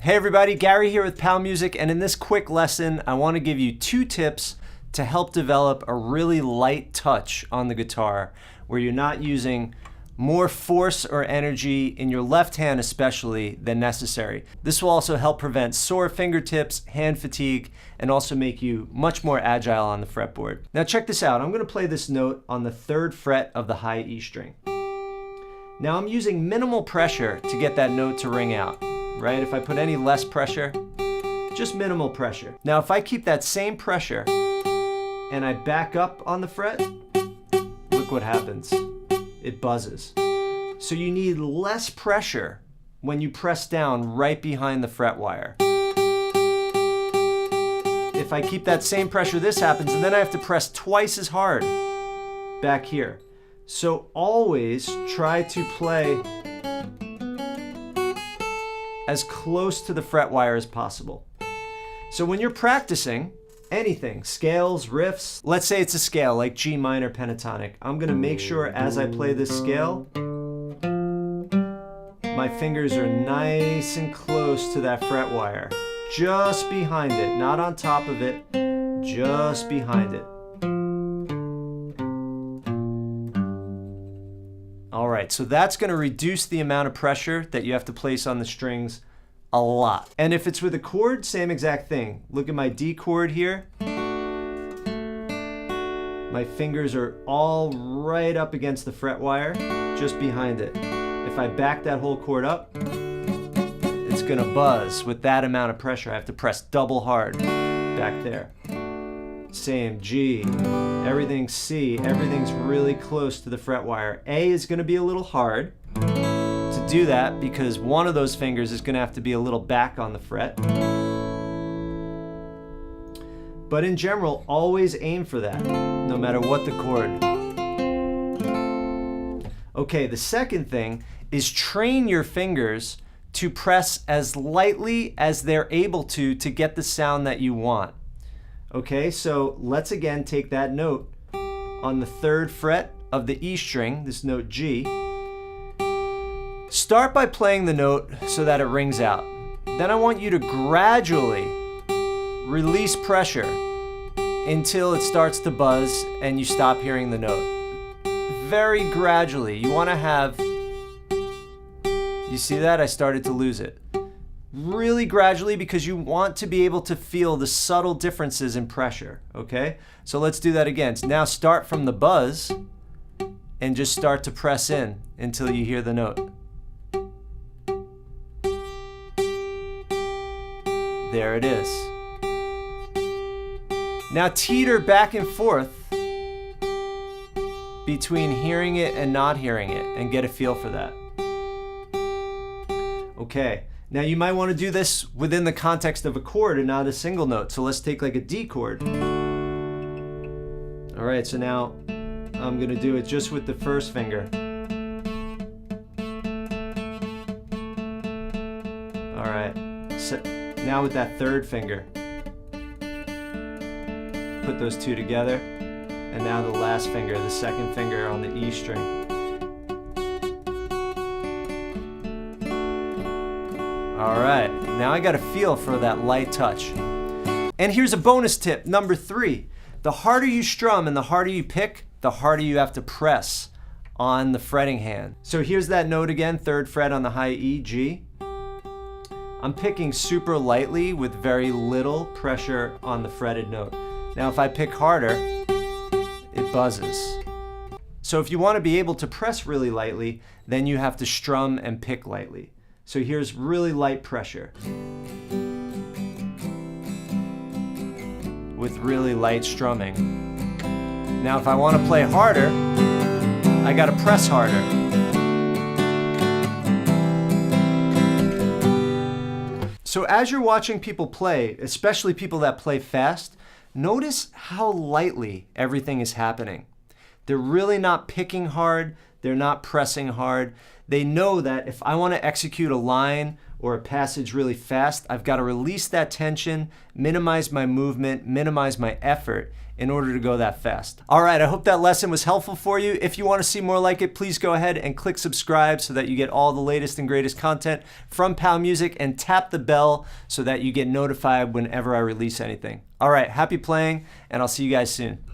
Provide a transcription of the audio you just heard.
Hey everybody, Gary here with Pal Music, and in this quick lesson, I want to give you 2 tips to help develop a really light touch on the guitar, where you're not using more force or energy in your left hand especially than necessary. This will also help prevent sore fingertips, hand fatigue, and also make you much more agile on the fretboard. Now check this out. I'm going to play this note on the 3rd fret of the high E string. Now I'm using minimal pressure to get that note to ring out. Right? If I put any less pressure, just minimal pressure. Now if I keep that same pressure and I back up on the fret, look what happens. It buzzes. So you need less pressure when you press down right behind the fret wire. If I keep that same pressure, this happens, and then I have to press twice as hard back here. So always try to play as close to the fret wire as possible. So when you're practicing anything, scales, riffs, let's say it's a scale like G minor pentatonic, I'm gonna make sure as I play this scale, my fingers are nice and close to that fret wire, just behind it, not on top of it, just behind it. All right, so that's going to reduce the amount of pressure that you have to place on the strings a lot. And if it's with a chord, same exact thing. Look at my D chord here. My fingers are all right up against the fret wire, just behind it. If I back that whole chord up, it's going to buzz with that amount of pressure. I have to press double hard back there. Same, G, everything's C, everything's really close to the fret wire. A is going to be a little hard to do that because one of those fingers is going to have to be a little back on the fret. But in general, always aim for that, no matter what the chord. Okay, the second thing is train your fingers to press as lightly as they're able to get the sound that you want. Okay, so let's again take that note on the 3rd fret of the E string, this note G. Start by playing the note so that it rings out. Then I want you to gradually release pressure until it starts to buzz and you stop hearing the note. Very gradually. You want to have, you see that? I started to lose it. Really gradually, because you want to be able to feel the subtle differences in pressure, okay? So let's do that again. So now start from the buzz and just start to press in until you hear the note. There it is. Now teeter back and forth between hearing it and not hearing it and get a feel for that. Okay. Now you might want to do this within the context of a chord and not a single note. So let's take like a D chord. All right, so now I'm going to do it just with the 1st finger. All right, so now with that 3rd finger. Put those 2 together. And now the last finger, the 2nd finger on the E string. All right, now I got a feel for that light touch. And here's a bonus tip, number 3. The harder you strum and the harder you pick, the harder you have to press on the fretting hand. So here's that note again, 3rd fret on the high E, G. I'm picking super lightly with very little pressure on the fretted note. Now if I pick harder, it buzzes. So if you want to be able to press really lightly, then you have to strum and pick lightly. So here's really light pressure with really light strumming. Now if I want to play harder, I got to press harder. So as you're watching people play, especially people that play fast, notice how lightly everything is happening. They're really not picking hard, they're not pressing hard. They know that if I want to execute a line or a passage really fast, I've got to release that tension, minimize my movement, minimize my effort in order to go that fast. All right, I hope that lesson was helpful for you. If you want to see more like it, please go ahead and click subscribe so that you get all the latest and greatest content from Pal Music, and tap the bell so that you get notified whenever I release anything. All right, happy playing, and I'll see you guys soon.